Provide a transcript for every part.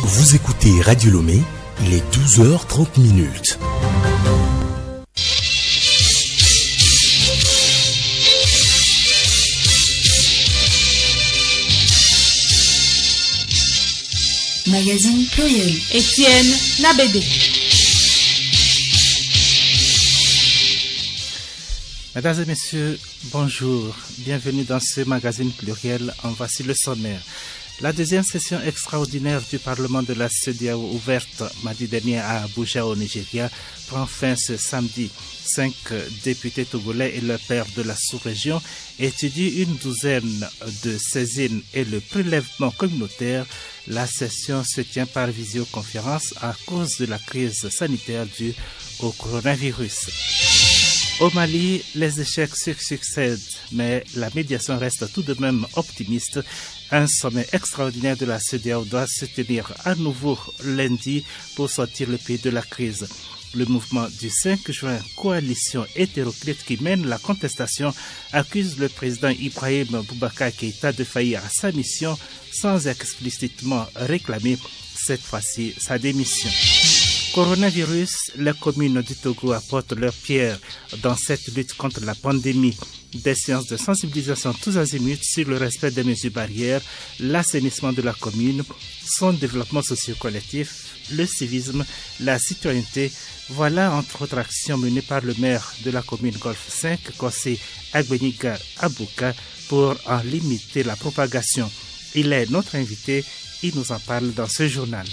Vous écoutez Radio Lomé, il est 12h30. Magazine Pluriel. Étienne Nabédé. Mesdames et messieurs, bonjour. Bienvenue dans ce magazine pluriel. En voici le sommaire. La deuxième session extraordinaire du Parlement de la CEDEAO ouverte mardi dernier à Abuja au Nigeria prend fin ce samedi. 5 députés togolais et leur père de la sous-région étudient une douzaine de saisines et le prélèvement communautaire. La session se tient par visioconférence à cause de la crise sanitaire due au coronavirus. Au Mali, les échecs se succèdent, mais la médiation reste tout de même optimiste. Un sommet extraordinaire de la CEDEAO doit se tenir à nouveau lundi pour sortir le pays de la crise. Le mouvement du 5 juin, coalition hétéroclite qui mène la contestation, accuse le président Ibrahim Boubacar Keïta de faillir à sa mission sans explicitement réclamer cette fois-ci sa démission. Coronavirus, les communes du Togo apportent leur pierre dans cette lutte contre la pandémie. Des séances de sensibilisation tous azimuts sur le respect des mesures barrières, l'assainissement de la commune, son développement socio-collectif, le civisme, la citoyenneté. Voilà entre autres actions menées par le maire de la commune Golfe 5, Kossé Agbeniga Abouka, pour en limiter la propagation. Il est notre invité, il nous en parle dans ce journal.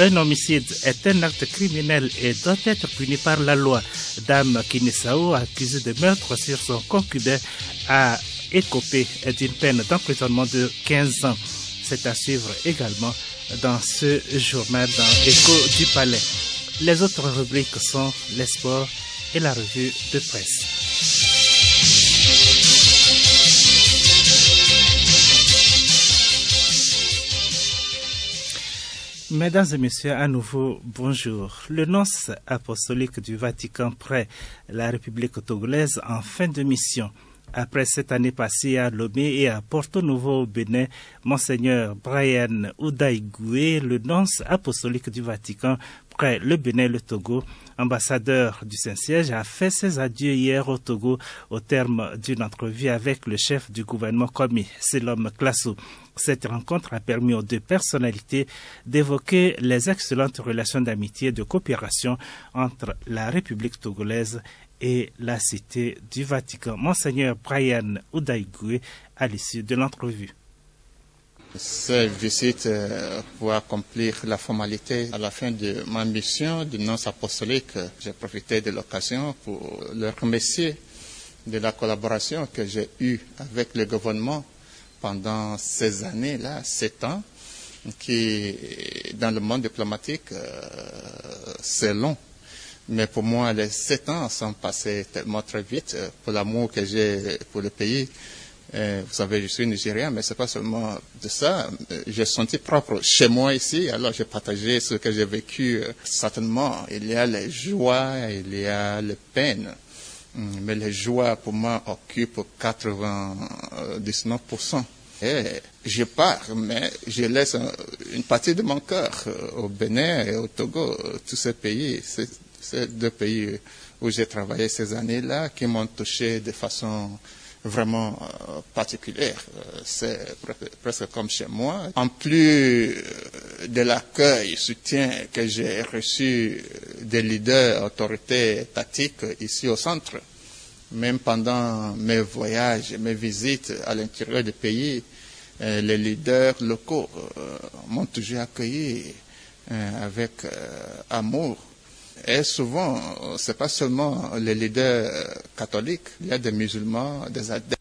Un homicide est un acte criminel et doit être puni par la loi. Dame Kinisao, accusée de meurtre sur son concubin, a écopé d'une peine d'emprisonnement de 15 ans. C'est à suivre également dans ce journal dans Écho du Palais. Les autres rubriques sont les sports et la revue de presse. Mesdames et messieurs, à nouveau, bonjour. Le nonce apostolique du Vatican près la République togolaise en fin de mission. Après cette année passée à Lomé et à Porto Novo au Bénin, Monseigneur Brian Udaigwe, le nonce apostolique du Vatican près le Bénin et le Togo, ambassadeur du Saint-Siège, a fait ses adieux hier au Togo au terme d'une entrevue avec le chef du gouvernement Komi, Selom Klasso. Cette rencontre a permis aux deux personnalités d'évoquer les excellentes relations d'amitié et de coopération entre la République togolaise et la Cité du Vatican. Monseigneur Brian Udaigwe à l'issue de l'entrevue. Cette visite pour accomplir la formalité à la fin de ma mission de nonce apostolique, j'ai profité de l'occasion pour leur remercier de la collaboration que j'ai eue avec le gouvernement pendant ces années-là, 7 ans, qui dans le monde diplomatique, c'est long. Mais pour moi, les 7 ans sont passés tellement très vite pour l'amour que j'ai pour le pays. Vous savez, je suis nigérien, mais c'est pas seulement de ça. J'ai senti propre chez moi ici, alors j'ai partagé ce que j'ai vécu. Certainement, il y a les joies, il y a les peines. Mais les joies, pour moi, occupent 99%. Et je pars, mais je laisse une partie de mon cœur au Bénin et au Togo, tous ces pays. Ces deux pays où j'ai travaillé ces années-là qui m'ont touché de façon vraiment particulière. C'est presque comme chez moi. En plus de l'accueil, soutien que j'ai reçu des leaders, autorités étatiques ici au centre, même pendant mes voyages, mes visites à l'intérieur du pays, les leaders locaux m'ont toujours accueilli avec amour. Et souvent, c'est pas seulement les leaders catholiques, il y a des musulmans, des adeptes.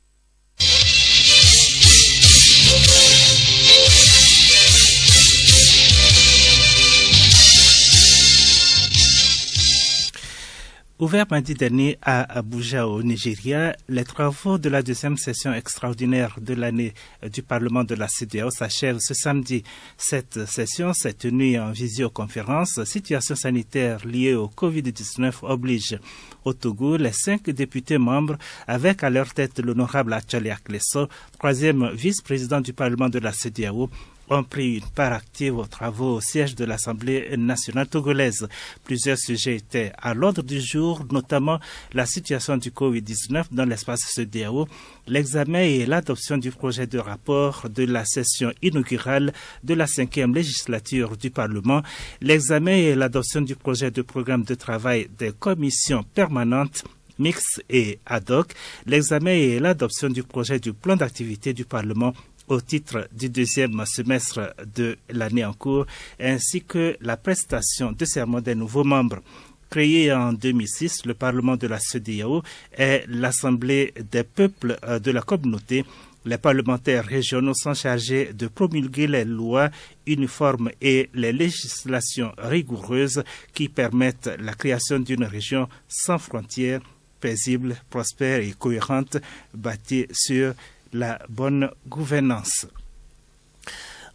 Ouvert mardi dernier à Abuja au Nigeria, les travaux de la deuxième session extraordinaire de l'année du Parlement de la CEDEAO s'achèvent ce samedi. Cette session s'est tenue en visioconférence. Situation sanitaire liée au Covid-19 oblige. Au Togo, les 5 députés membres, avec à leur tête l'honorable Achali Akleso, troisième vice-président du Parlement de la CEDEAO, ont pris une part active aux travaux au siège de l'Assemblée nationale togolaise. Plusieurs sujets étaient à l'ordre du jour, notamment la situation du Covid-19 dans l'espace CEDEAO, l'examen et l'adoption du projet de rapport de la session inaugurale de la 5e législature du Parlement, l'examen et l'adoption du projet de programme de travail des commissions permanentes mixtes et ad hoc, l'examen et l'adoption du projet du plan d'activité du Parlement au titre du deuxième semestre de l'année en cours, ainsi que la prestation de serment des nouveaux membres. Créé en 2006, le Parlement de la CEDEAO est l'Assemblée des peuples de la communauté. Les parlementaires régionaux sont chargés de promulguer les lois uniformes et les législations rigoureuses qui permettent la création d'une région sans frontières, paisible, prospère et cohérente, bâtie sur la bonne gouvernance.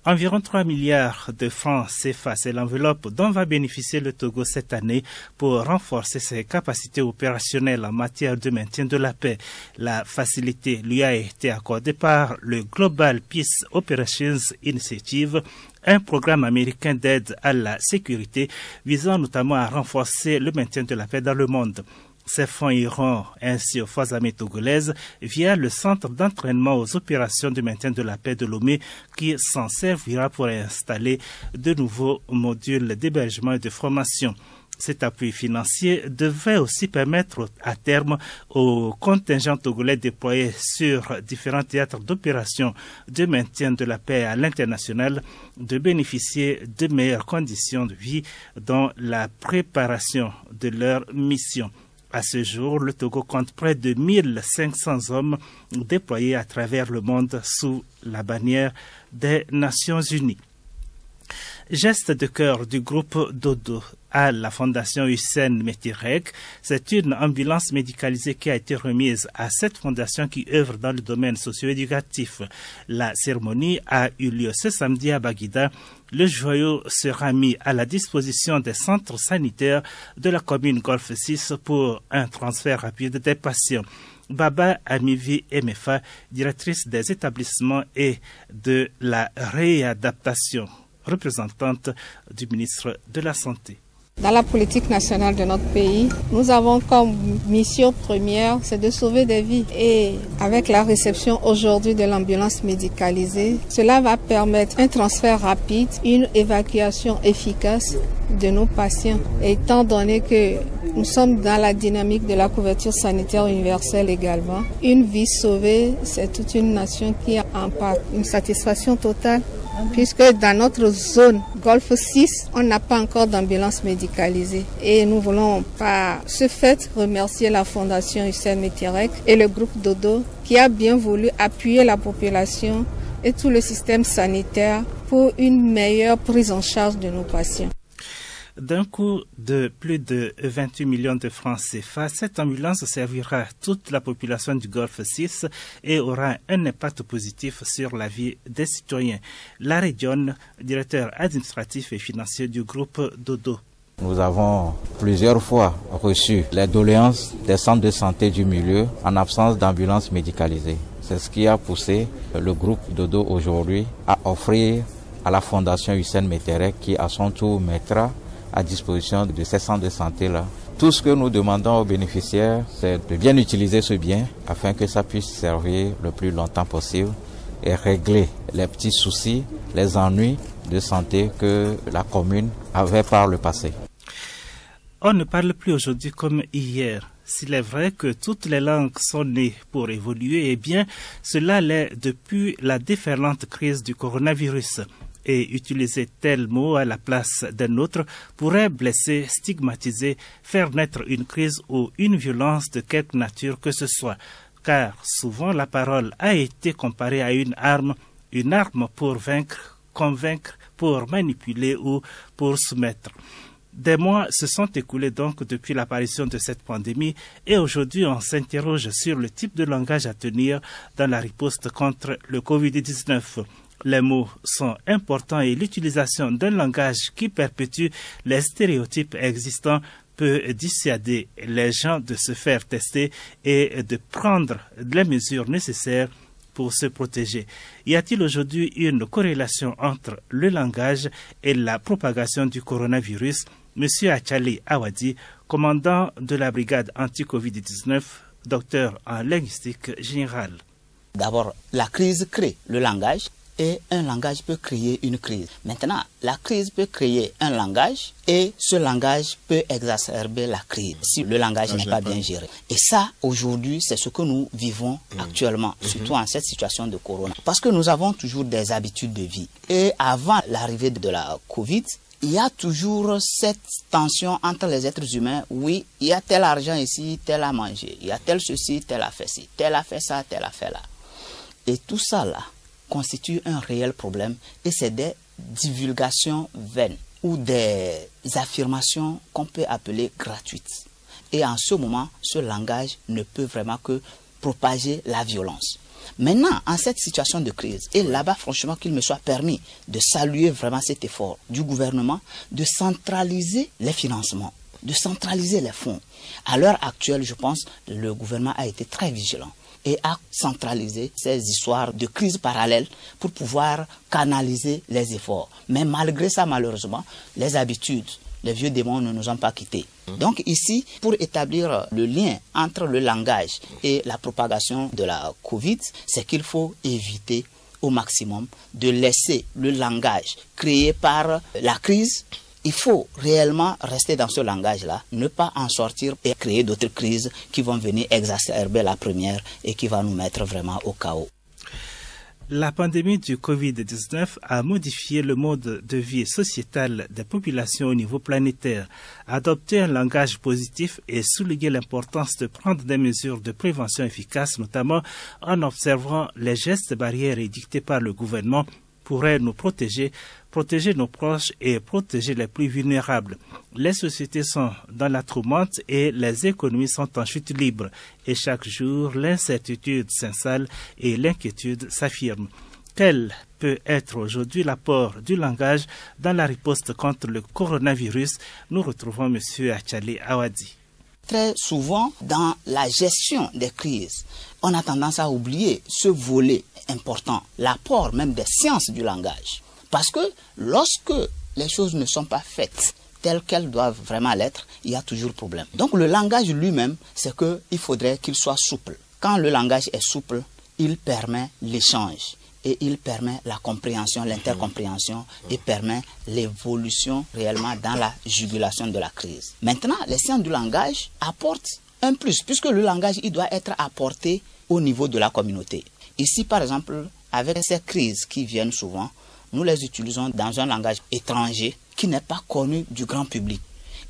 Environ 3 milliards de francs CFA, c'est l'enveloppe dont va bénéficier le Togo cette année pour renforcer ses capacités opérationnelles en matière de maintien de la paix. La facilité lui a été accordée par le Global Peace Operations Initiative, un programme américain d'aide à la sécurité visant notamment à renforcer le maintien de la paix dans le monde. Ces fonds iront ainsi aux forces armées togolaises via le centre d'entraînement aux opérations de maintien de la paix de Lomé qui s'en servira pour installer de nouveaux modules d'hébergement et de formation. Cet appui financier devrait aussi permettre à terme aux contingents togolais déployés sur différents théâtres d'opération de maintien de la paix à l'international de bénéficier de meilleures conditions de vie dans la préparation de leur mission. À ce jour, le Togo compte près de 1500 hommes déployés à travers le monde sous la bannière des Nations Unies. Geste de cœur du groupe Dodo à la Fondation Hussein Metirek. C'est une ambulance médicalisée qui a été remise à cette fondation qui œuvre dans le domaine socio-éducatif. La cérémonie a eu lieu ce samedi à Baguida. Le joyau sera mis à la disposition des centres sanitaires de la commune Golfe 6 pour un transfert rapide des patients. Baba Amivi Emefa, directrice des établissements et de la réadaptation, représentante du ministre de la Santé. Dans la politique nationale de notre pays, nous avons comme mission première, c'est de sauver des vies. Et avec la réception aujourd'hui de l'ambulance médicalisée, cela va permettre un transfert rapide, une évacuation efficace de nos patients. Étant donné que nous sommes dans la dynamique de la couverture sanitaire universelle également, une vie sauvée, c'est toute une nation qui en parle. Une satisfaction totale. Puisque dans notre zone Golfe 6, on n'a pas encore d'ambulance médicalisée. Et nous voulons par ce fait remercier la Fondation Hussein Metirek et le groupe Dodo qui a bien voulu appuyer la population et tout le système sanitaire pour une meilleure prise en charge de nos patients. D'un coût de plus de 28 millions de francs CFA, cette ambulance servira toute la population du Golfe 6 et aura un impact positif sur la vie des citoyens. Larry John, directeur administratif et financier du groupe Dodo. Nous avons plusieurs fois reçu les doléances des centres de santé du milieu en absence d'ambulance médicalisée. C'est ce qui a poussé le groupe Dodo aujourd'hui à offrir à la Fondation Hussein Metirek qui à son tour mettra à disposition de ces centres de santé-là. Tout ce que nous demandons aux bénéficiaires, c'est de bien utiliser ce bien afin que ça puisse servir le plus longtemps possible et régler les petits soucis, les ennuis de santé que la commune avait par le passé. On ne parle plus aujourd'hui comme hier. S'il est vrai que toutes les langues sont nées pour évoluer, eh bien, cela l'est depuis la déferlante crise du coronavirus. Et utiliser tel mot à la place d'un autre pourrait blesser, stigmatiser, faire naître une crise ou une violence de quelque nature que ce soit. Car souvent la parole a été comparée à une arme pour vaincre, convaincre, pour manipuler ou pour soumettre. Des mois se sont écoulés donc depuis l'apparition de cette pandémie et aujourd'hui on s'interroge sur le type de langage à tenir dans la riposte contre le Covid-19. Les mots sont importants et l'utilisation d'un langage qui perpétue les stéréotypes existants peut dissuader les gens de se faire tester et de prendre les mesures nécessaires pour se protéger. Y a-t-il aujourd'hui une corrélation entre le langage et la propagation du coronavirus? Monsieur Achali Awadi, commandant de la brigade anti-Covid-19, docteur en linguistique générale. D'abord, la crise crée le langage et un langage peut créer une crise. Maintenant, la crise peut créer un langage et ce langage peut exacerber la crise si le langage n'est pas bien géré. Et ça, aujourd'hui, c'est ce que nous vivons actuellement, surtout en cette situation de corona. Parce que nous avons toujours des habitudes de vie. Et avant l'arrivée de la Covid, il y a toujours cette tension entre les êtres humains. Oui, il y a tel argent ici, tel à manger. Il y a tel ceci, tel a fait ci, tel a fait ça, tel a fait là. Et tout ça là constitue un réel problème et c'est des divulgations vaines ou des affirmations qu'on peut appeler gratuites. Et en ce moment, ce langage ne peut vraiment que propager la violence. Maintenant, en cette situation de crise, et là-bas, franchement, qu'il me soit permis de saluer vraiment cet effort du gouvernement de centraliser les financements, de centraliser les fonds. À l'heure actuelle, je pense, le gouvernement a été très vigilant et a centralisé ces histoires de crise parallèle pour pouvoir canaliser les efforts. Mais malgré ça, malheureusement, les habitudes, les vieux démons ne nous ont pas quittés. Donc ici, pour établir le lien entre le langage et la propagation de la Covid, c'est qu'il faut éviter au maximum de laisser le langage créé par la crise. Il faut réellement rester dans ce langage-là, ne pas en sortir et créer d'autres crises qui vont venir exacerber la première et qui vont nous mettre vraiment au chaos. La pandémie du Covid-19 a modifié le mode de vie sociétal des populations au niveau planétaire. Adopter un langage positif et souligner l'importance de prendre des mesures de prévention efficaces, notamment en observant les gestes barrières édictés par le gouvernement, pourrait nous protéger nos proches et protéger les plus vulnérables. Les sociétés sont dans la tourmente et les économies sont en chute libre. Et chaque jour, l'incertitude s'installe et l'inquiétude s'affirme. Quel peut être aujourd'hui l'apport du langage dans la riposte contre le coronavirus? Nous retrouvons M. Achali Awadi. Très souvent, dans la gestion des crises, on a tendance à oublier ce volet important, l'apport même des sciences du langage. Parce que lorsque les choses ne sont pas faites telles qu'elles doivent vraiment l'être, il y a toujours problème. Donc le langage lui-même, c'est qu'il faudrait qu'il soit souple. Quand le langage est souple, il permet l'échange. Et il permet la compréhension, l'intercompréhension et permet l'évolution réellement dans la jugulation de la crise. Maintenant, les sciences du langage apportent un plus, puisque le langage il doit être apporté au niveau de la communauté. Ici, par exemple, avec ces crises qui viennent souvent, nous les utilisons dans un langage étranger qui n'est pas connu du grand public.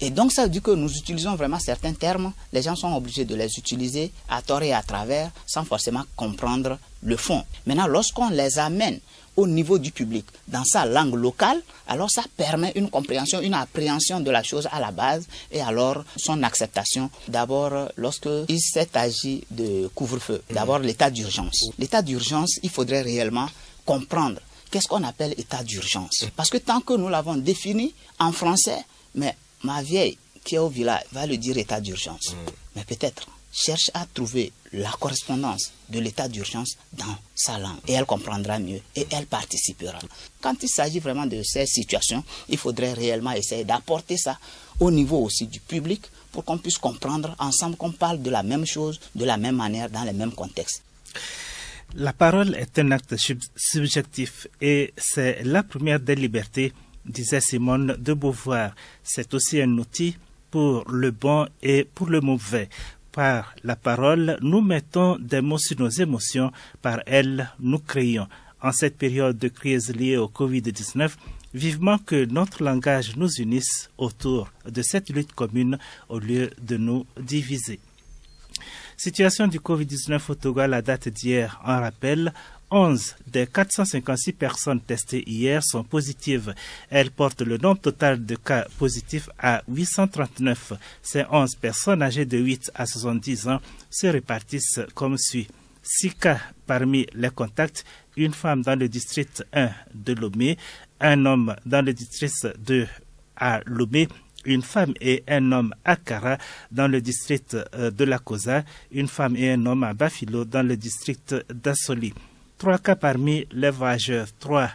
Et donc ça veut dire que nous utilisons vraiment certains termes, les gens sont obligés de les utiliser à tort et à travers sans forcément comprendre le fond. Maintenant, lorsqu'on les amène au niveau du public dans sa langue locale, alors ça permet une compréhension, une appréhension de la chose à la base et alors son acceptation. D'abord, lorsqu'il s'est agi de couvre-feu, d'abord l'état d'urgence. L'état d'urgence, il faudrait réellement comprendre qu'est-ce qu'on appelle état d'urgence. Parce que tant que nous l'avons défini en français, mais ma vieille qui est au village va le dire état d'urgence. Mais peut-être cherche à trouver la correspondance de l'état d'urgence dans sa langue. Et elle comprendra mieux et elle participera. Quand il s'agit vraiment de ces situations, il faudrait réellement essayer d'apporter ça au niveau aussi du public pour qu'on puisse comprendre ensemble qu'on parle de la même chose, de la même manière, dans les mêmes contextes. La parole est un acte subjectif et c'est la première des libertés, disait Simone de Beauvoir. C'est aussi un outil pour le bon et pour le mauvais. Par la parole, nous mettons des mots sur nos émotions. Par elle, nous créons. En cette période de crise liée au Covid-19, vivement que notre langage nous unisse autour de cette lutte commune au lieu de nous diviser. Situation du Covid-19 au Togo à la date d'hier. En rappel, 11 des 456 personnes testées hier sont positives. Elles portent le nombre total de cas positifs à 839. Ces 11 personnes âgées de 8 à 70 ans se répartissent comme suit. 6 cas parmi les contacts, une femme dans le district 1 de Lomé, un homme dans le district 2 à Lomé, une femme et un homme à Kara dans le district de la Kosa, une femme et un homme à Bafilo dans le district d'Assoli. 3 cas parmi les voyageurs, 3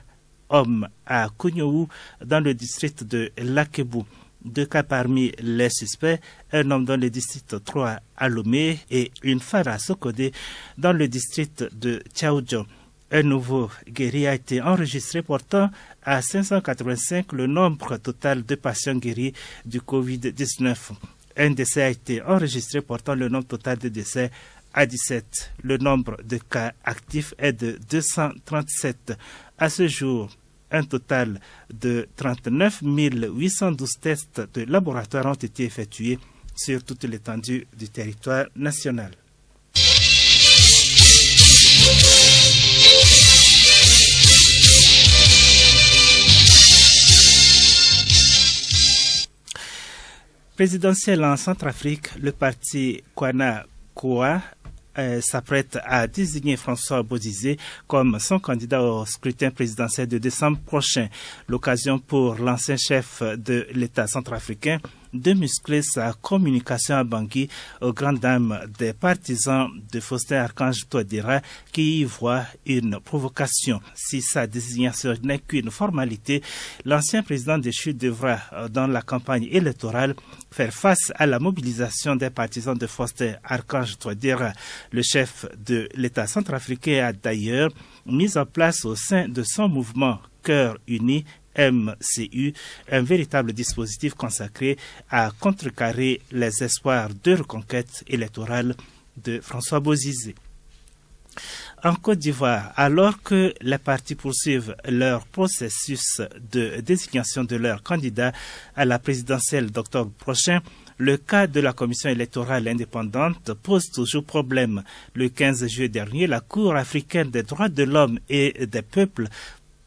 hommes à Kounioou dans le district de Lakebou. 2 cas parmi les suspects, un homme dans le district 3 à Lomé et une femme à Sokodé dans le district de Tchaoudjo. Un nouveau guéri a été enregistré portant à 585 le nombre total de patients guéris du Covid-19. Un décès a été enregistré portant le nombre total de décès à 17. Le nombre de cas actifs est de 237. À ce jour, un total de 39 812 tests de laboratoire ont été effectués sur toute l'étendue du territoire national. Présidentiel en Centrafrique, le parti Kwana Koa s'apprête à désigner François Bozizé comme son candidat au scrutin présidentiel de décembre prochain. L'occasion pour l'ancien chef de l'État centrafricain de muscler sa communication à Bangui aux grandes dames des partisans de Faustin Archange Touadéra qui y voient une provocation. Si sa désignation n'est qu'une formalité, l'ancien président déchu devra, dans la campagne électorale, faire face à la mobilisation des partisans de Faustin Archange Touadéra. Le chef de l'État centrafricain a d'ailleurs mis en place au sein de son mouvement Cœur Uni MCU, un véritable dispositif consacré à contrecarrer les espoirs de reconquête électorale de François Bozizé. En Côte d'Ivoire, alors que les partis poursuivent leur processus de désignation de leurs candidats à la présidentielle d'octobre prochain, le cas de la commission électorale indépendante pose toujours problème. Le 15 juillet dernier, la Cour africaine des droits de l'homme et des peuples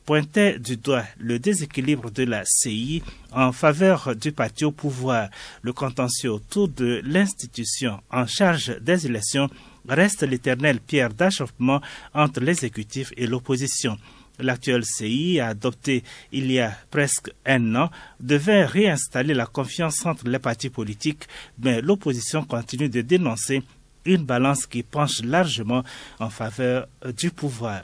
pointait du doigt le déséquilibre de la CI en faveur du parti au pouvoir. Le contentieux autour de l'institution en charge des élections reste l'éternelle pierre d'achoppement entre l'exécutif et l'opposition. L'actuelle CI, adoptée il y a presque un an, devait réinstaller la confiance entre les partis politiques, mais l'opposition continue de dénoncer une balance qui penche largement en faveur du pouvoir.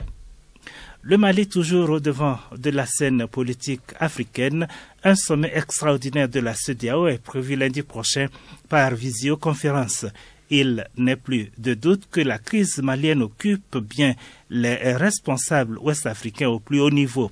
Le Mali, toujours au devant de la scène politique africaine, un sommet extraordinaire de la CEDEAO est prévu lundi prochain par visioconférence. Il n'est plus de doute que la crise malienne occupe bien les responsables ouest-africains au plus haut niveau.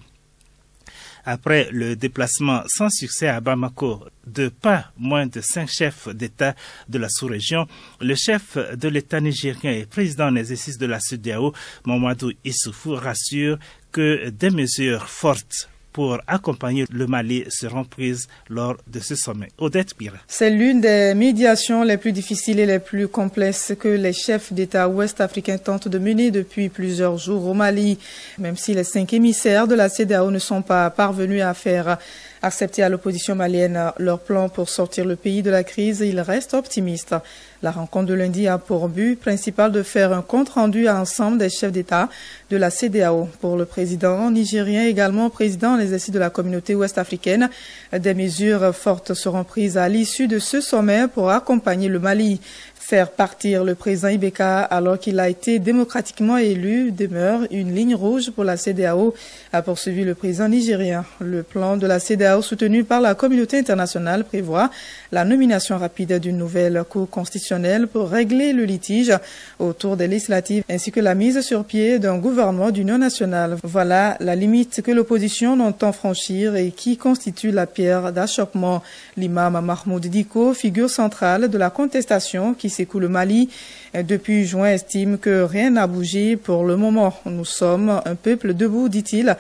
Après le déplacement sans succès à Bamako de pas moins de 5 chefs d'État de la sous-région, le chef de l'État nigérien et président en exercice de la CEDEAO, Mamadou Issoufou, rassure que des mesures fortes pour accompagner le Mali seront prises lors de ce sommet. Odette Pira. C'est l'une des médiations les plus difficiles et les plus complexes que les chefs d'État ouest-africains tentent de mener depuis plusieurs jours au Mali. Même si les 5 émissaires de la CEDEAO ne sont pas parvenus à faire accepter à l'opposition malienne leur plan pour sortir le pays de la crise, ils restent optimistes. La rencontre de lundi a pour but principal de faire un compte-rendu à ensemble des chefs d'État de la CEDEAO. Pour le président nigérien, également président en exercice de la communauté ouest-africaine, des mesures fortes seront prises à l'issue de ce sommet pour accompagner le Mali. Faire partir le président Ibeka alors qu'il a été démocratiquement élu demeure une ligne rouge pour la CEDEAO, a poursuivi le président nigérien. Le plan de la CEDEAO soutenu par la communauté internationale prévoit la nomination rapide d'une nouvelle cour constitutionnelle pour régler le litige autour des législatives ainsi que la mise sur pied d'un gouvernement d'union nationale. Voilà la limite que l'opposition n'entend franchir et qui constitue la pierre d'achoppement. L'imam Mahmoud Diko, figure centrale de la contestation qui s'écoule au Mali depuis juin, estime que rien n'a bougé pour le moment. Nous sommes un peuple debout, dit-il.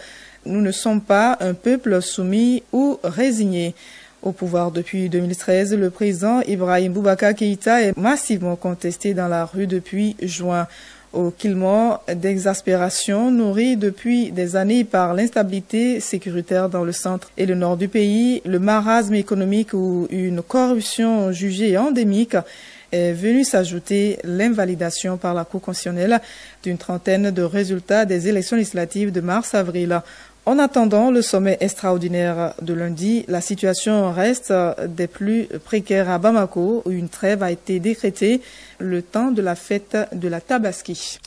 Nous ne sommes pas un peuple soumis ou résigné. Au pouvoir depuis 2013, le président Ibrahim Boubacar Keïta est massivement contesté dans la rue depuis juin. Au climat d'exaspération nourri depuis des années par l'instabilité sécuritaire dans le centre et le nord du pays, le marasme économique ou une corruption jugée endémique est venu s'ajouter l'invalidation par la Cour constitutionnelle d'une trentaine de résultats des élections législatives de mars-avril. En attendant le sommet extraordinaire de lundi, la situation reste des plus précaires à Bamako, où une trêve a été décrétée le temps de la fête de la Tabaski.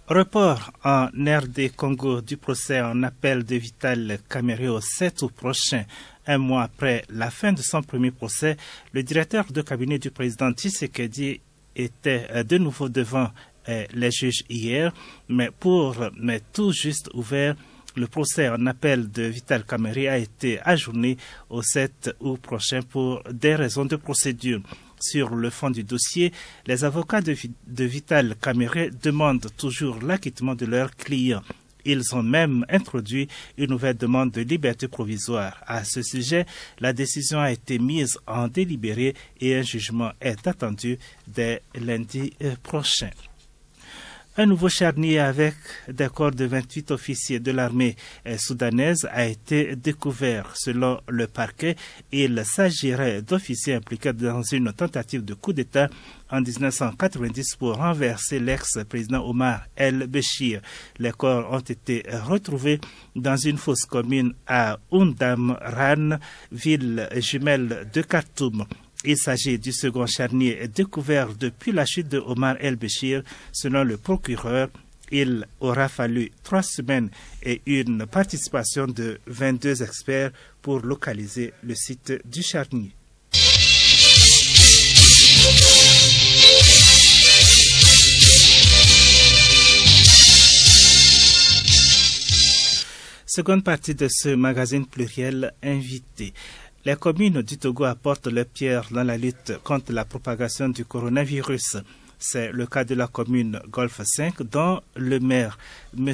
Report en RD Congo du procès en appel de Vital Kamerhe au 7 août prochain. Un mois après la fin de son premier procès, le directeur de cabinet du président Tshisekedi était de nouveau devant les juges hier, mais tout juste ouvert, le procès en appel de Vital Kamerhe a été ajourné au 7 août prochain pour des raisons de procédure. Sur le fond du dossier, les avocats de Vital Kamerhe demandent toujours l'acquittement de leurs clients. Ils ont même introduit une nouvelle demande de liberté provisoire. À ce sujet, la décision a été mise en délibéré et un jugement est attendu dès lundi prochain. Un nouveau charnier avec des corps de 28 officiers de l'armée soudanaise a été découvert. Selon le parquet, il s'agirait d'officiers impliqués dans une tentative de coup d'État en 1990 pour renverser l'ex-président Omar el-Béchir. Les corps ont été retrouvés dans une fosse commune à Oundamran, ville jumelle de Khartoum. Il s'agit du second charnier découvert depuis la chute de Omar el-Béchir. Selon le procureur, il aura fallu 3 semaines et une participation de 22 experts pour localiser le site du charnier. Seconde partie de ce magazine pluriel invité. Les communes du Togo apportent leur pierre dans la lutte contre la propagation du coronavirus. C'est le cas de la commune Golfe 5 dont le maire, M.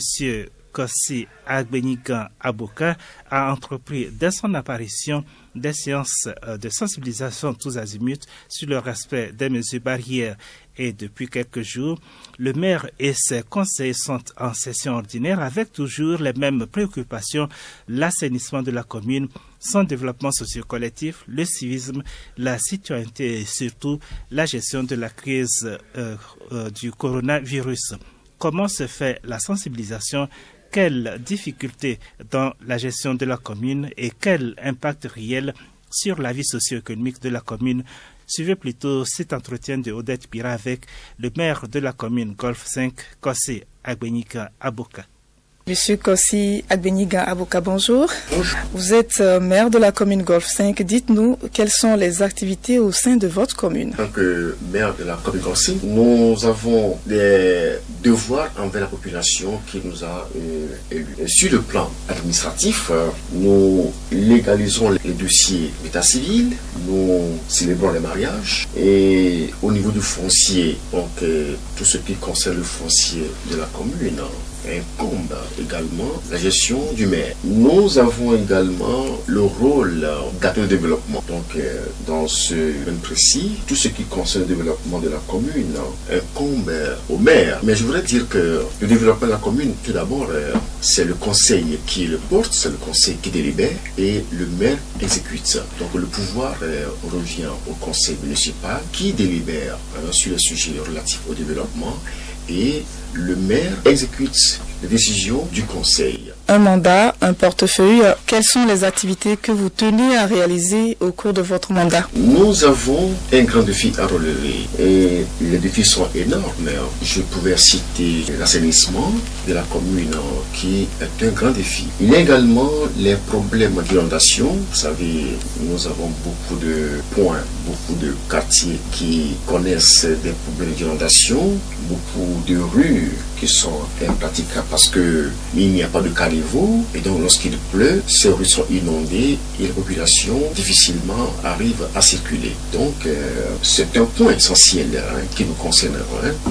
Kossi Agbenigan Aboka, a entrepris dès son apparition des séances de sensibilisation tous azimuts sur le respect des mesures barrières. Et depuis quelques jours, le maire et ses conseillers sont en session ordinaire avec toujours les mêmes préoccupations, l'assainissement de la commune, son développement socio-collectif, le civisme, la citoyenneté et surtout la gestion de la crise du coronavirus. Comment se fait la sensibilisation? Quelles difficultés dans la gestion de la commune et quel impact réel sur la vie socio-économique de la commune? Suivez plutôt cet entretien de Odette Pira avec le maire de la commune Golfe 5, Kossi Agbenigan Aboka. Monsieur Kossi Agbenigan Aboka, bonjour. Bonjour. Vous êtes maire de la commune Golfe 5. Dites-nous quelles sont les activités au sein de votre commune. En tant que maire de la commune Golfe 5, nous avons des devoirs envers la population qui nous a élus. Sur le plan administratif, nous légalisons les dossiers d'état civil, nous célébrons les mariages et au niveau du foncier, donc tout ce qui concerne le foncier de la commune, incombe également la gestion du maire. Nous avons également le rôle d'acteur de développement. Donc, dans ce domaine précis, tout ce qui concerne le développement de la commune incombe au maire. Mais je voudrais dire que le développement de la commune, tout d'abord, c'est le conseil qui le porte, c'est le conseil qui délibère et le maire exécute. Donc, le pouvoir revient au conseil municipal qui délibère sur les sujets relatifs au développement et le maire exécute les décisions du conseil. Un mandat, un portefeuille, quelles sont les activités que vous tenez à réaliser au cours de votre mandat? Nous avons un grand défi à relever et les défis sont énormes. Je pouvais citer l'assainissement de la commune qui est un grand défi. Il y a également les problèmes d'inondation. Vous savez, nous avons beaucoup de points, beaucoup de quartiers qui connaissent des problèmes d'inondation, beaucoup de rues qui sont impraticables parce qu'il n'y a pas de caniveau et donc lorsqu'il pleut, ces rues sont inondées et la population difficilement arrive à circuler. Donc c'est un point essentiel qui nous concerne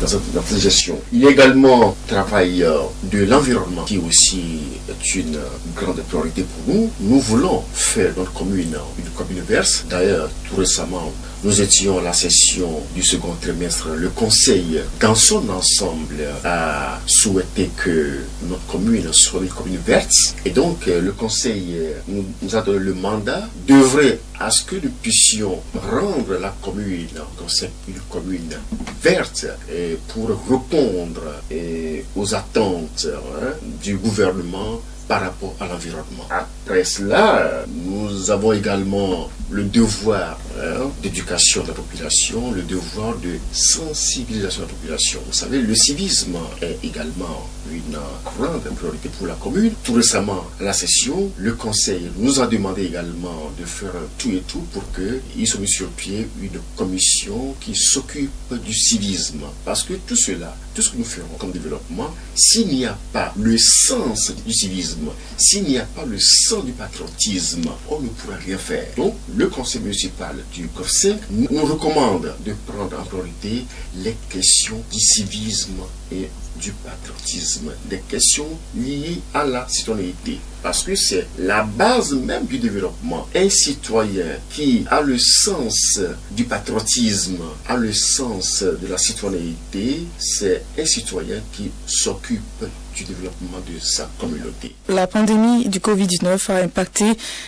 dans cette gestion. Il y a également le travail de l'environnement qui aussi est une grande priorité pour nous. Nous voulons faire notre commune une commune verte. D'ailleurs, tout récemment, nous étions à la session du second trimestre. Le conseil, dans son ensemble, a souhaité que notre commune soit une commune verte. Et donc, le conseil nous a donné le mandat d'œuvrer à ce que nous puissions rendre la commune, donc c'est une commune verte, et pour répondre aux attentes du gouvernement par rapport à l'environnement. Après cela, nous avons également le devoir d'éducation de la population, le devoir de sensibilisation de la population. Vous savez, le civisme est également une grande priorité pour la commune. Tout récemment, à la session, le conseil nous a demandé également de faire tout et tout pour qu'il soit mis sur pied une commission qui s'occupe du civisme. Parce que tout cela, tout ce que nous ferons comme développement, s'il n'y a pas le sens du civisme, s'il n'y a pas le sens du patriotisme, on ne pourra rien faire. Donc, le conseil municipal du GOF5 nous recommande de prendre en priorité les questions du civisme et du patriotisme, des questions liées à la citoyenneté. Parce que c'est la base même du développement. Un citoyen qui a le sens du patriotisme, a le sens de la citoyenneté, c'est un citoyen qui s'occupe du développement de sa communauté. La pandémie du Covid-19 a impacté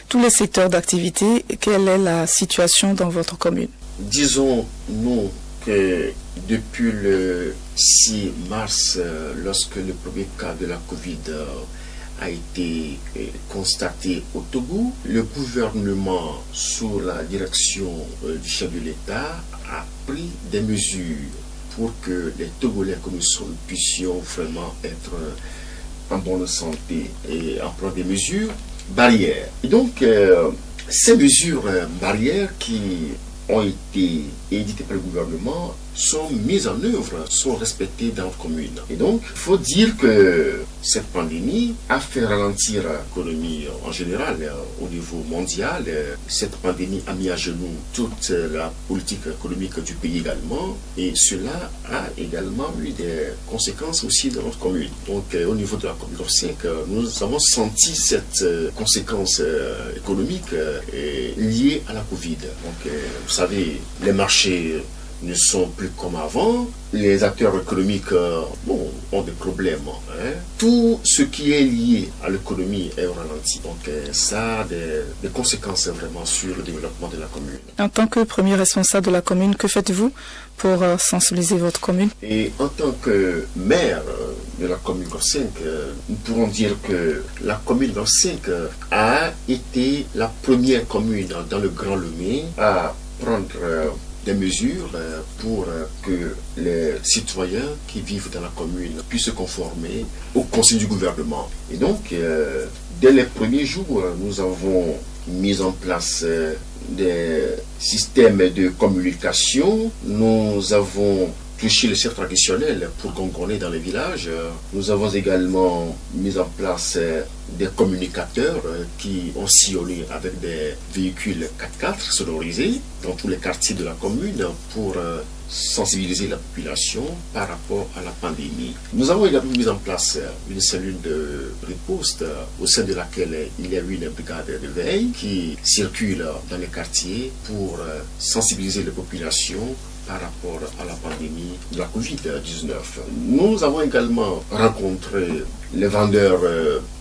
tous les secteurs d'activité. Quelle est la situation dans votre commune? Disons-nous que depuis le 6 mars, lorsque le premier cas de la Covid a été constaté au Togo, le gouvernement, sous la direction du chef de l'État, a pris des mesures pour que les Togolais comme nous sommes puissions vraiment être en bonne santé et en prendre des mesures barrières. Et donc, ces mesures barrières qui ont été éditées par le gouvernement sont mises en œuvre, sont respectées dans notre commune. Et donc, il faut dire que cette pandémie a fait ralentir l'économie en général au niveau mondial. Cette pandémie a mis à genoux toute la politique économique du pays également. Et cela a également eu des conséquences aussi dans notre commune. Donc, au niveau de la commune GOF5, nous avons senti cette conséquence économique liée à la Covid. Donc, vous savez, les marchés ne sont plus comme avant. Les acteurs économiques ont des problèmes. Tout ce qui est lié à l'économie est au ralenti. Donc ça a des conséquences vraiment sur le développement de la commune. En tant que premier responsable de la commune, que faites-vous pour sensibiliser votre commune? Et en tant que maire de la commune GOF5, nous pourrons dire que la commune GOF5 a été la première commune dans le Grand Lomé à prendre des mesures pour que les citoyens qui vivent dans la commune puissent se conformer au conseil du gouvernement. Et donc, dès les premiers jours, nous avons mis en place des systèmes de communication. Nous avons touché le cercle traditionnel pour gongonner dans les villages. Nous avons également mis en place des communicateurs qui ont sillonné avec des véhicules 4x4 sonorisés dans tous les quartiers de la commune pour sensibiliser la population par rapport à la pandémie. Nous avons également mis en place une cellule de riposte au sein de laquelle il y a eu une brigade de veille qui circule dans les quartiers pour sensibiliser les populations par rapport à la pandémie de la Covid-19. Nous avons également rencontré les vendeurs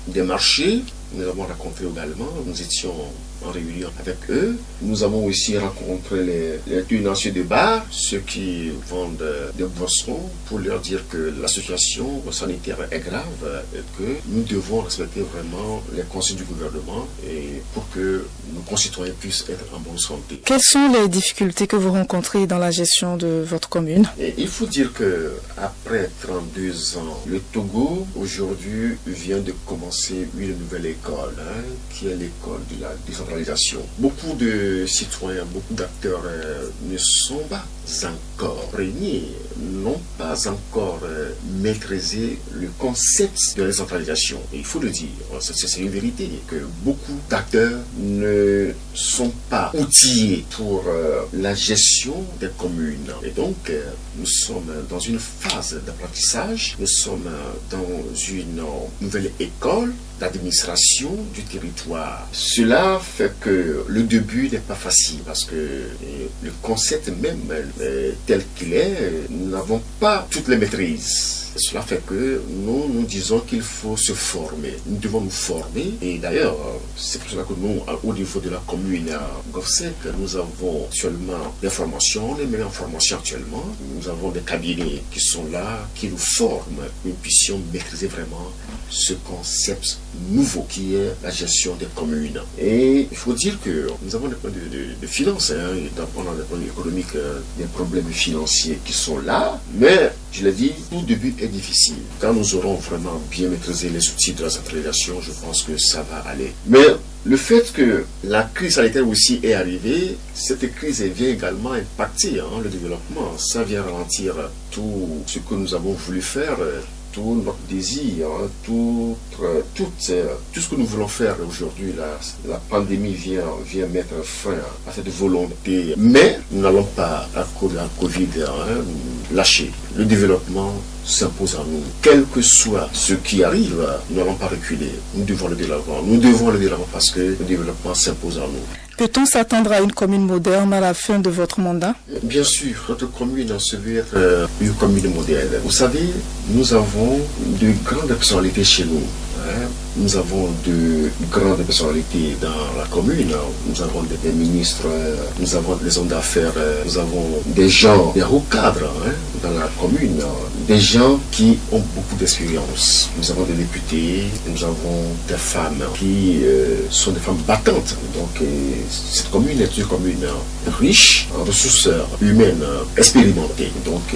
des marchés. Nous avons rencontré également, nous étions en réunion avec eux. Nous avons aussi rencontré les tenanciers de bars, ceux qui vendent des boissons, pour leur dire que la situation sanitaire est grave et que nous devons respecter vraiment les conseils du gouvernement et pour que nos concitoyens puissent être en bonne santé. Quelles sont les difficultés que vous rencontrez dans la gestion de votre commune? Et il faut dire que après 32 ans, le Togo aujourd'hui vient de commencer une nouvelle école, qui est l'école de la décentralisation. Beaucoup de citoyens, beaucoup d'acteurs ne sont pas encore réunis, n'ont pas encore maîtrisé le concept de la décentralisation. Et il faut le dire, c'est une vérité, que beaucoup d'acteurs ne sont pas outillés pour la gestion des communes. Et donc, nous sommes dans une phase d'apprentissage, nous sommes dans une nouvelle école d'administration du territoire. Cela fait que le début n'est pas facile parce que le concept même tel qu'il est, nous n'avons pas toutes les maîtrises. Cela fait que nous disons qu'il faut se former. Nous devons nous former. Et d'ailleurs, c'est pour cela que nous, au niveau de la commune GOF5, nous avons actuellement des formations. On est mené en formation actuellement. Nous avons des cabinets qui sont là, qui nous forment. Nous puissions maîtriser vraiment ce concept nouveau qui est la gestion des communes. Et il faut dire que nous avons des problèmes de finances, on a des problèmes économiques, des problèmes financiers qui sont là, mais je l'ai dit, tout début est difficile. Quand nous aurons vraiment bien maîtrisé les outils de la centralisation, je pense que ça va aller. Mais le fait que la crise sanitaire aussi est arrivée, cette crise vient également impacter le développement. Ça vient ralentir tout ce que nous avons voulu faire, tout notre désir, tout ce que nous voulons faire aujourd'hui. La pandémie vient mettre fin à cette volonté. Mais nous n'allons pas, à cause de la Covid, lâcher. Le développement s'impose à nous. Quel que soit ce qui arrive, nous n'allons pas reculer. Nous devons le développement. Nous devons le développement parce que le développement s'impose à nous. Peut-on s'attendre à une commune moderne à la fin de votre mandat? Bien sûr, notre commune se veut être une commune modèle. Vous savez, nous avons de grandes personnalités chez nous. Nous avons de grandes personnalités dans la commune. Nous avons des ministres, nous avons des hommes d'affaires, nous avons des gens, des hauts cadres dans la commune, des gens qui ont beaucoup d'expérience. Nous avons des députés, nous avons des femmes qui sont des femmes battantes. Donc cette commune est une commune riche en ressources humaines expérimentées. Donc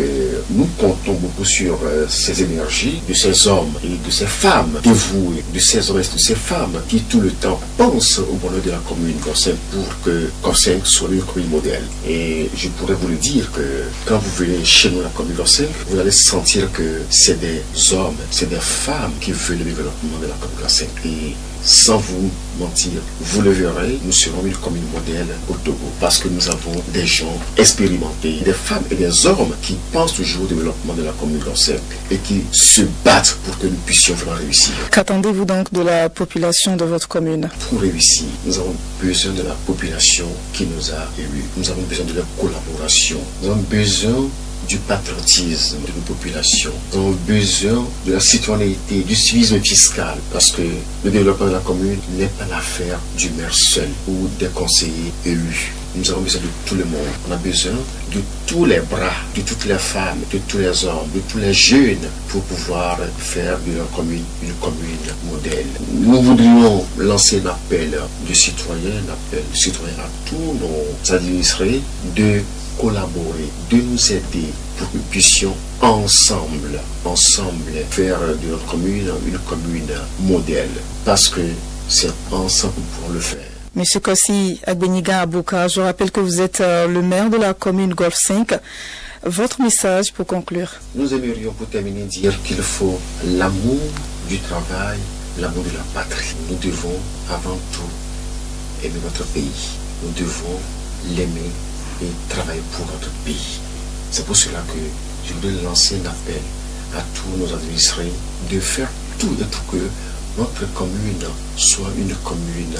nous comptons beaucoup sur ces énergies de ces hommes et de ces femmes dévoués, de ces hommes et de ces femmes qui tout le temps pensent au bonheur de la commune Gorsenk pour que Gorsenk soit une commune modèle. Et je pourrais vous le dire que quand vous venez chez nous à la commune Gorsenk, vous allez sentir que c'est des hommes, c'est des femmes qui veulent le développement de la commune Gorsenk. Et sans vous mentir, vous le verrez, nous serons une commune modèle au Togo parce que nous avons des gens expérimentés, des femmes et des hommes qui pensent toujours au développement de la commune Gorsenk et qui se battent pour que nous puissions vraiment réussir. Qu'attendez-vous donc de la population de votre commune? Pour réussir, nous avons besoin de la population qui nous a élus. Nous avons besoin de leur collaboration. Nous avons besoin du patriotisme de nos populations. Nous avons besoin de la citoyenneté, du civisme fiscal, parce que le développement de la commune n'est pas l'affaire du maire seul ou des conseillers élus. Nous avons besoin de tout le monde. On a besoin de tous les bras, de toutes les femmes, de tous les hommes, de tous les jeunes pour pouvoir faire de la commune une commune modèle. Nous voudrions lancer un appel de citoyens, à tous nos administrés de collaborer, de nous aider pour que nous puissions ensemble faire de notre commune une commune modèle. Parce que c'est ensemble que nous pourrons le faire. Monsieur Kossi Agbeniga Abouka, je rappelle que vous êtes le maire de la commune Golf-5. Votre message pour conclure? Nous aimerions pour terminer dire qu'il faut l'amour du travail, l'amour de la patrie. Nous devons avant tout aimer notre pays. Nous devons l'aimer et travailler pour notre pays. C'est pour cela que je voudrais lancer un appel à tous nos administrés de faire tout pour que notre commune soit une commune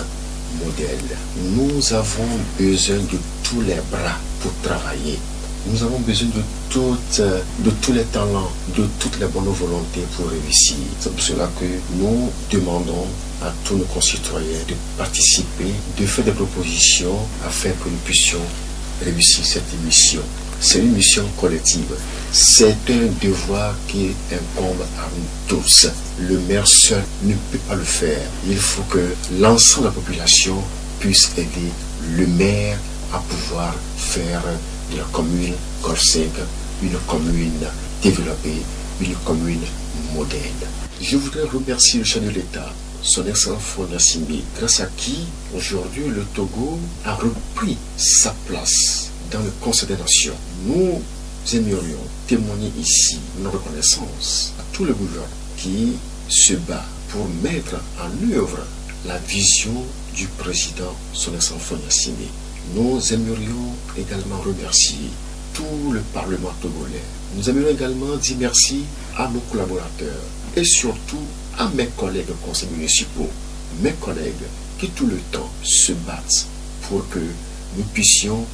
modèle. Nous avons besoin de tous les bras pour travailler. Nous avons besoin de tous les talents, de toutes les bonnes volontés pour réussir. C'est pour cela que nous demandons à tous nos concitoyens de participer, de faire des propositions afin que nous puissions réussir cette mission. C'est une mission collective. C'est un devoir qui incombe à nous tous. Le maire seul ne peut pas le faire. Il faut que l'ensemble de la population puisse aider le maire à pouvoir faire de la commune Golf-5 une commune développée, une commune modèle. Je voudrais remercier le chef de l'État, son excellent Faure Gnassingbé, grâce à qui aujourd'hui le Togo a repris sa place dans le Conseil des Nations. Nous aimerions témoigner ici notre reconnaissance à tout le gouvernement qui se bat pour mettre en œuvre la vision du président, son excellent Faure Gnassingbé. Nous aimerions également remercier tout le Parlement togolais. Nous aimerions également dire merci à nos collaborateurs et surtout à mes collègues conseils municipaux, mes collègues qui tout le temps se battent pour que nous puissions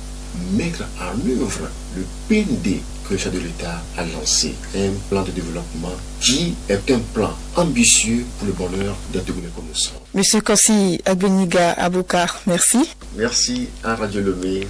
mettre en œuvre le PND que le chef de l'État a lancé, un plan de développement qui est un plan ambitieux pour le bonheur des Togolais comme nous sommes. Monsieur Kossi Agbeniga Abouka, merci. Merci à Radio Lomé.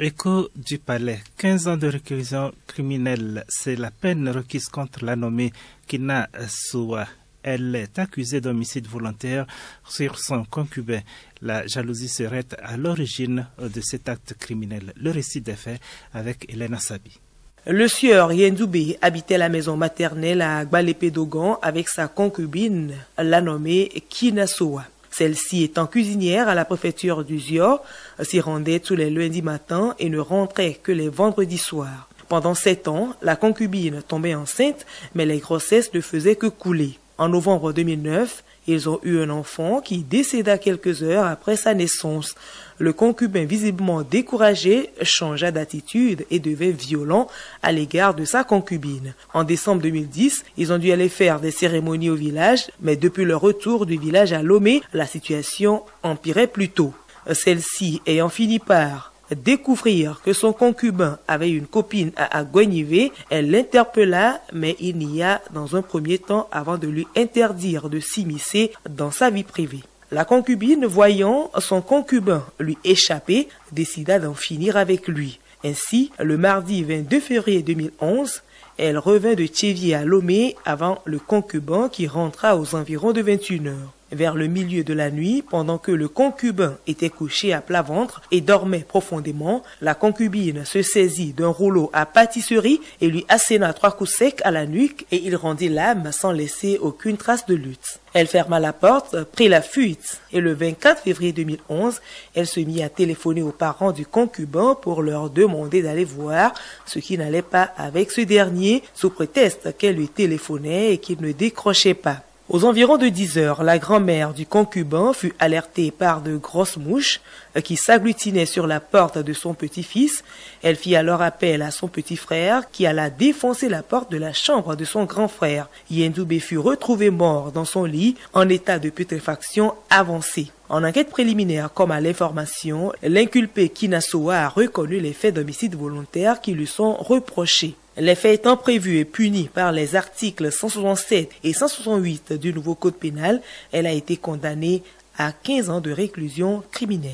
Écho du Palais. 15 ans de réclusion criminelle, c'est la peine requise contre la nommée Kina Sowa. Elle est accusée d'homicide volontaire sur son concubin. La jalousie serait à l'origine de cet acte criminel. Le récit des faits avec Elena Sabi. Le sieur Yendoubé habitait la maison maternelle à Gbalépé-Dogan avec sa concubine, la nommée Kina Sowa. Celle-ci, étant cuisinière à la préfecture du Zior, s'y rendait tous les lundis matins et ne rentrait que les vendredis soirs. Pendant 7 ans, la concubine tombait enceinte, mais les grossesses ne faisaient que couler. En novembre 2009, ils ont eu un enfant qui décéda quelques heures après sa naissance. Le concubin, visiblement découragé, changea d'attitude et devint violent à l'égard de sa concubine. En décembre 2010, ils ont dû aller faire des cérémonies au village, mais depuis le retour du village à Lomé, la situation empirait plutôt. Celle-ci ayant fini par découvrir que son concubin avait une copine à Agouenivé, elle l'interpella, mais il nia dans un premier temps avant de lui interdire de s'immiscer dans sa vie privée. La concubine, voyant son concubin lui échapper, décida d'en finir avec lui. Ainsi, le mardi 22 février 2011, elle revint de Tchévier à Lomé avant le concubin qui rentra aux environs de 21 heures. Vers le milieu de la nuit, pendant que le concubin était couché à plat ventre et dormait profondément, la concubine se saisit d'un rouleau à pâtisserie et lui asséna 3 coups secs à la nuque et il rendit l'âme sans laisser aucune trace de lutte. Elle ferma la porte, prit la fuite et le 24 février 2011, elle se mit à téléphoner aux parents du concubin pour leur demander d'aller voir, ce qui n'allait pas avec ce dernier sous prétexte qu'elle lui téléphonait et qu'il ne décrochait pas. Aux environs de 10 heures, la grand-mère du concubin fut alertée par de grosses mouches qui s'agglutinaient sur la porte de son petit-fils. Elle fit alors appel à son petit frère qui alla défoncer la porte de la chambre de son grand frère. Yendoubé fut retrouvé mort dans son lit en état de putréfaction avancée. En enquête préliminaire comme à l'information, l'inculpé Kina Sowa a reconnu les faits d'homicide volontaire qui lui sont reprochés. Les faits étant prévus et punis par les articles 167 et 168 du nouveau code pénal, elle a été condamnée à 15 ans de réclusion criminelle.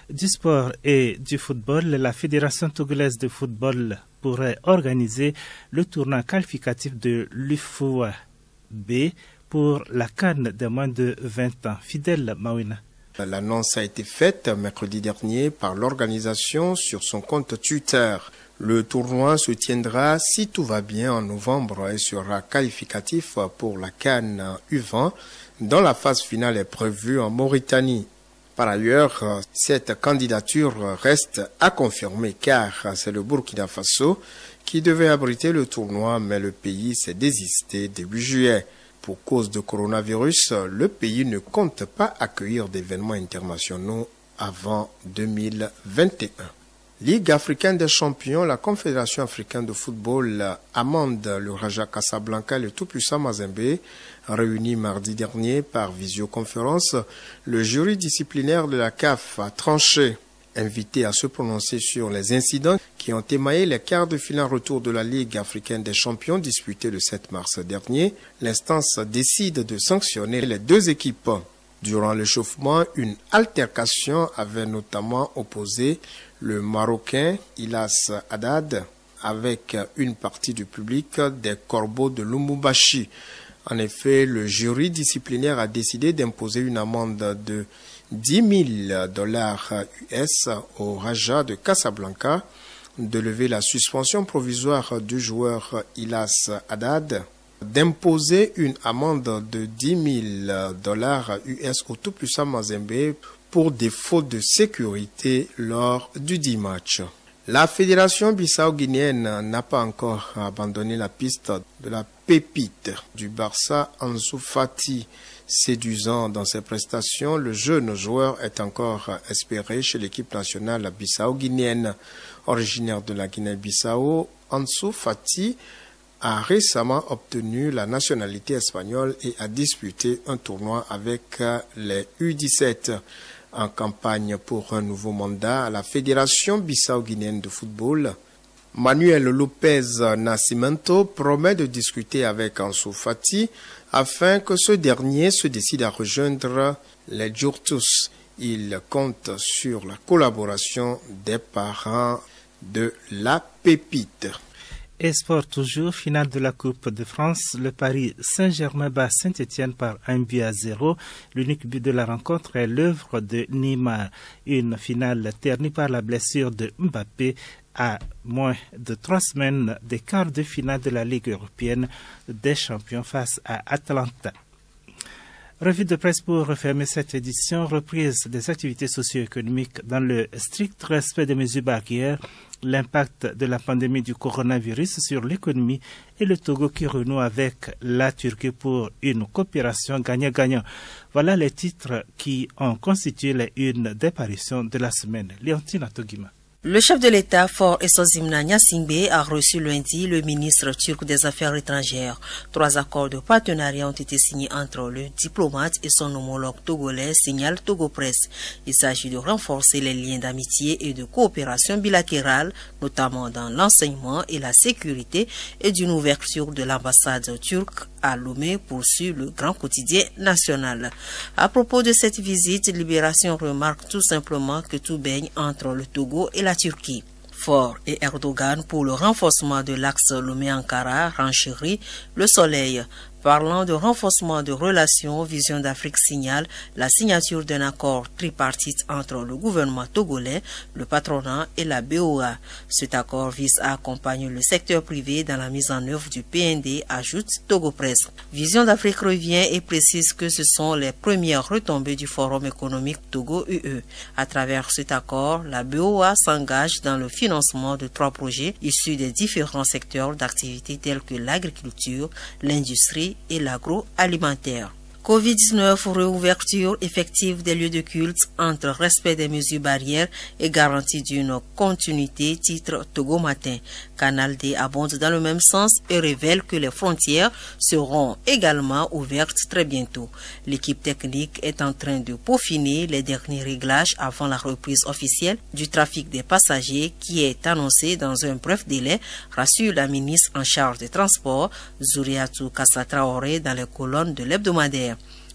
Du sport et du football, la Fédération togolaise de football pourrait organiser le tournoi qualificatif de l'UFOA B pour la CAN de moins de 20 ans. Fidèle Mawina. L'annonce a été faite mercredi dernier par l'organisation sur son compte Twitter. Le tournoi se tiendra, si tout va bien, en novembre et sera qualificatif pour la CAN U20, dont la phase finale est prévue en Mauritanie. Par ailleurs, cette candidature reste à confirmer car c'est le Burkina Faso qui devait abriter le tournoi, mais le pays s'est désisté début juillet. Pour cause de coronavirus, le pays ne compte pas accueillir d'événements internationaux avant 2021. Ligue africaine des champions, la Confédération africaine de football amende le Raja Casablanca et le tout-puissant Mazembe, réunis mardi dernier par visioconférence. Le jury disciplinaire de la CAF a tranché. Invité à se prononcer sur les incidents qui ont émaillé les quarts de finale retour de la Ligue africaine des champions disputée le 7 mars dernier, l'instance décide de sanctionner les 2 équipes. Durant l'échauffement, une altercation avait notamment opposé le Marocain Ilas Haddad avec une partie du public des Corbeaux de Lumumbashi. En effet, le jury disciplinaire a décidé d'imposer une amende de $10,000 US au Raja de Casablanca, de lever la suspension provisoire du joueur Ilas Haddad, d'imposer une amende de $10,000 US au tout-puissant Mazembe pour défaut de sécurité lors du 10 match. La fédération bissau-guinéenne n'a pas encore abandonné la piste de la pépite du Barça Ansu Fati. Séduisant dans ses prestations, le jeune joueur est encore espéré chez l'équipe nationale bissau-guinéenne. Originaire de la Guinée-Bissau, Ansu Fati a récemment obtenu la nationalité espagnole et a disputé un tournoi avec les U17. En campagne pour un nouveau mandat à la Fédération bissau-guinéenne de football, Manuel Lopez Nascimento promet de discuter avec Ansu Fati afin que ce dernier se décide à rejoindre les Djurtus. Il compte sur la collaboration des parents de la pépite. Et sport toujours, finale de la Coupe de France, le Paris Saint-Germain bat Saint-Étienne par 1-0. L'unique but de la rencontre est l'œuvre de Neymar. Une finale ternie par la blessure de Mbappé à moins de 3 semaines des quarts de finale de la Ligue européenne des champions face à Atalanta. Revue de presse pour refermer cette édition, reprise des activités socio-économiques dans le strict respect des mesures barrières, l'impact de la pandémie du coronavirus sur l'économie et le Togo qui renoue avec la Turquie pour une coopération gagnant-gagnant. Voilà les titres qui ont constitué les unes des parutions de la semaine. Léontine Atogima. Le chef de l'État, Faure Essozimna Gnassingbé, a reçu lundi le ministre turc des Affaires étrangères. 3 accords de partenariat ont été signés entre le diplomate et son homologue togolais, signale Togo Presse. Il s'agit de renforcer les liens d'amitié et de coopération bilatérale, notamment dans l'enseignement et la sécurité, et d'une ouverture de l'ambassade turque à Lomé, poursuit le grand quotidien national. À propos de cette visite, Libération remarque tout simplement que tout baigne entre le Togo et la Turquie. Faure et Erdogan pour le renforcement de l'axe Lomé-Ankara, renchérit Le Soleil. Parlant de renforcement de relations, Vision d'Afrique signale la signature d'un accord tripartite entre le gouvernement togolais, le patronat et la BOA. Cet accord vise à accompagner le secteur privé dans la mise en œuvre du PND, ajoute Togo Presse. Vision d'Afrique revient et précise que ce sont les premières retombées du Forum économique Togo-UE. À travers cet accord, la BOA s'engage dans le financement de 3 projets issus des différents secteurs d'activité tels que l'agriculture, l'industrie et l'agroalimentaire. Covid-19, réouverture effective des lieux de culte entre respect des mesures barrières et garantie d'une continuité, titre Togo Matin. Canal D abonde dans le même sens et révèle que les frontières seront également ouvertes très bientôt. L'équipe technique est en train de peaufiner les derniers réglages avant la reprise officielle du trafic des passagers qui est annoncée dans un bref délai, rassure la ministre en charge des transports, Zouriatou Kassa Traoré, dans les colonnes de l'hebdomadaire.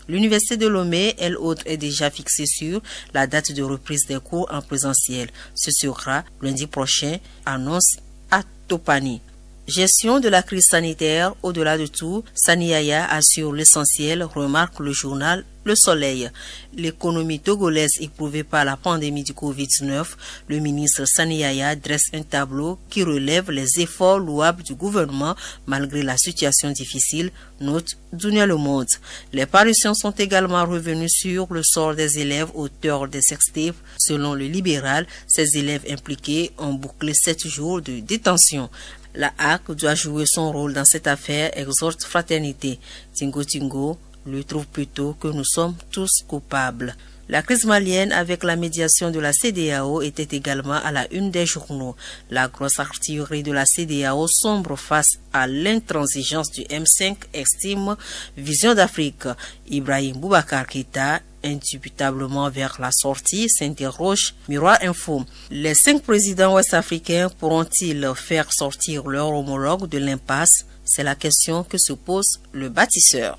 L'université de Lomé, elle autre, est déjà fixée sur la date de reprise des cours en présentiel. Ce sera lundi prochain, annonce à Topani. Gestion de la crise sanitaire, au-delà de tout, Sani Yaya assure l'essentiel, remarque le journal Le Soleil. L'économie togolaise éprouvée par la pandémie du Covid-19, le ministre Sani Yaya dresse un tableau qui relève les efforts louables du gouvernement malgré la situation difficile, note Dunia Le Monde. Les parutions sont également revenues sur le sort des élèves auteurs des sextapes. Selon le libéral, ces élèves impliqués ont bouclé 7 jours de détention. La HAC doit jouer son rôle dans cette affaire, exhorte Fraternité. Tingo lui trouve plutôt que nous sommes tous coupables. La crise malienne avec la médiation de la CEDEAO était également à la une des journaux. La grosse artillerie de la CEDEAO sombre face à l'intransigeance du M5, estime Vision d'Afrique. Ibrahim Boubacar Keïta, indubitablement vers la sortie, s'interroge Miroir Info. Les 5 présidents ouest-africains pourront-ils faire sortir leur homologue de l'impasse? C'est la question que se pose le bâtisseur.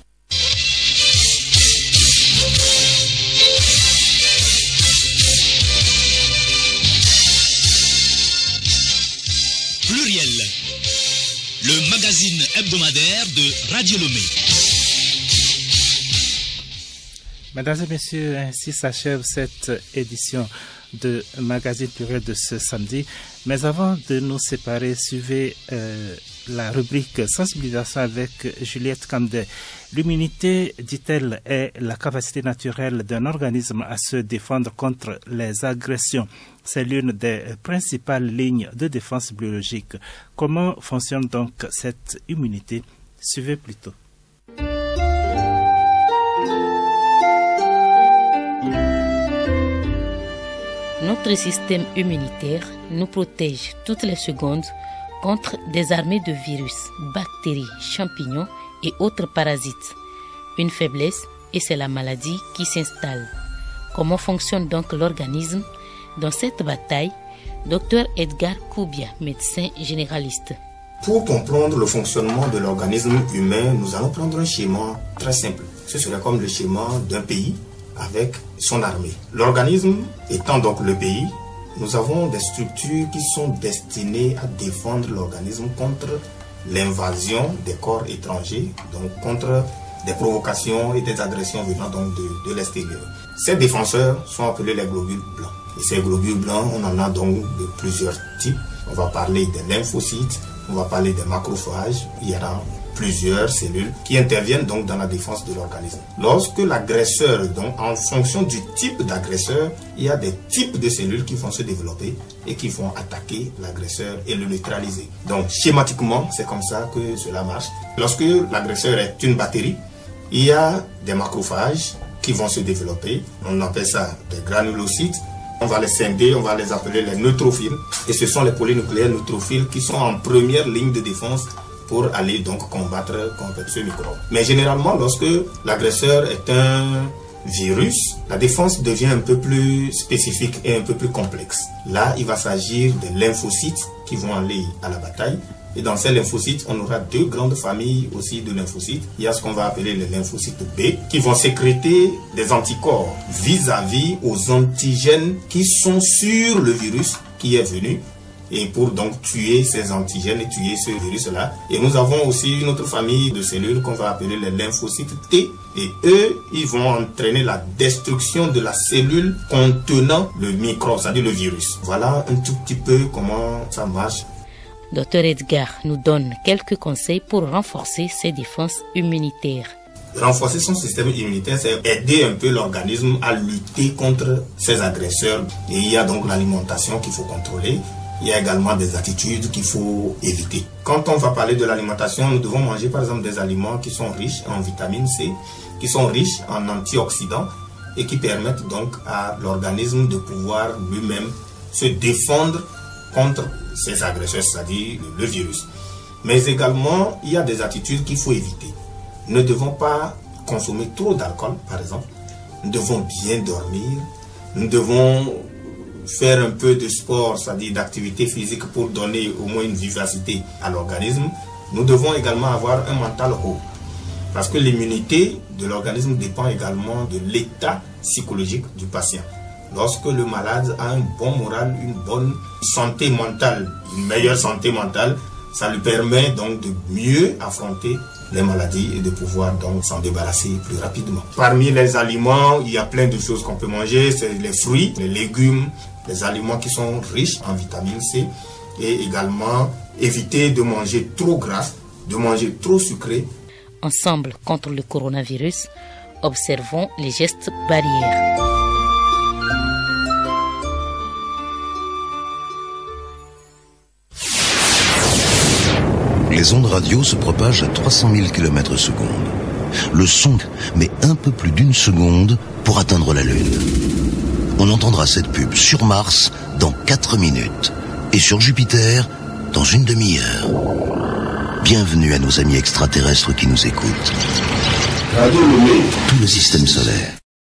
Pluriel, le magazine hebdomadaire de Radio Lomé. Mesdames et messieurs, ainsi s'achève cette édition de Magazine Pluriel de ce samedi. Mais avant de nous séparer, suivez la rubrique sensibilisation avec Juliette Camdet. L'immunité, dit-elle, est la capacité naturelle d'un organisme à se défendre contre les agressions. C'est l'une des principales lignes de défense biologique. Comment fonctionne donc cette immunité? Suivez plutôt. Notre système immunitaire nous protège toutes les secondes contre des armées de virus, bactéries, champignons et autres parasites. Une faiblesse et c'est la maladie qui s'installe. Comment fonctionne donc l'organisme? Dans cette bataille, Dr Edgar Koubia, médecin généraliste. Pour comprendre le fonctionnement de l'organisme humain, nous allons prendre un schéma très simple. Ce serait comme le schéma d'un pays avec son armée. L'organisme étant donc le pays, nous avons des structures qui sont destinées à défendre l'organisme contre l'invasion des corps étrangers, donc contre des provocations et des agressions venant donc de l'extérieur. Ces défenseurs sont appelés les globules blancs. Et ces globules blancs, on en a donc de plusieurs types. On va parler des lymphocytes, on va parler des macrophages. Il y aura plusieurs cellules qui interviennent donc dans la défense de l'organisme. Lorsque l'agresseur, donc en fonction du type d'agresseur, il y a des types de cellules qui vont se développer et qui vont attaquer l'agresseur et le neutraliser. Donc schématiquement, c'est comme ça que cela marche. Lorsque l'agresseur est une bactérie, il y a des macrophages qui vont se développer. On appelle ça des granulocytes. On va les scinder, on va les appeler les neutrophiles. Et ce sont les polynucléaires neutrophiles qui sont en première ligne de défense pour aller donc combattre ce microbe. Mais généralement, lorsque l'agresseur est un virus, la défense devient un peu plus spécifique et un peu plus complexe. Là, il va s'agir des lymphocytes qui vont aller à la bataille. Et dans ces lymphocytes, on aura deux grandes familles aussi de lymphocytes. Il y a ce qu'on va appeler les lymphocytes B qui vont sécréter des anticorps vis-à-vis aux antigènes qui sont sur le virus qui est venu. Et pour donc tuer ces antigènes et tuer ce virus-là. Et nous avons aussi une autre famille de cellules qu'on va appeler les lymphocytes T. Et eux, ils vont entraîner la destruction de la cellule contenant le microbe, c'est-à-dire le virus. Voilà un tout petit peu comment ça marche. Dr Edgar nous donne quelques conseils pour renforcer ses défenses immunitaires. Renforcer son système immunitaire, c'est aider un peu l'organisme à lutter contre ses agresseurs. Et il y a donc l'alimentation qu'il faut contrôler. Il y a également des attitudes qu'il faut éviter. Quand on va parler de l'alimentation, nous devons manger par exemple des aliments qui sont riches en vitamine C, qui sont riches en antioxydants et qui permettent donc à l'organisme de pouvoir lui-même se défendre contre ces agresseurs, c'est-à-dire le virus. Mais également, il y a des attitudes qu'il faut éviter. Nous ne devons pas consommer trop d'alcool, par exemple. Nous devons bien dormir. Nous devons faire un peu de sport, c'est-à-dire d'activité physique pour donner au moins une vivacité à l'organisme. Nous devons également avoir un mental haut. Parce que l'immunité de l'organisme dépend également de l'état psychologique du patient. Lorsque le malade a un bon moral, une bonne santé mentale, une meilleure santé mentale, ça lui permet donc de mieux affronter les maladies et de pouvoir donc s'en débarrasser plus rapidement. Parmi les aliments, il y a plein de choses qu'on peut manger, c'est les fruits, les légumes, les aliments qui sont riches en vitamine C et également éviter de manger trop gras, de manger trop sucré. Ensemble contre le coronavirus, observons les gestes barrières. Les ondes radio se propagent à 300 000 km/s. Le son met un peu plus d'une seconde pour atteindre la Lune. On entendra cette pub sur Mars dans 4 minutes et sur Jupiter dans une demi-heure. Bienvenue à nos amis extraterrestres qui nous écoutent. Tout le système solaire.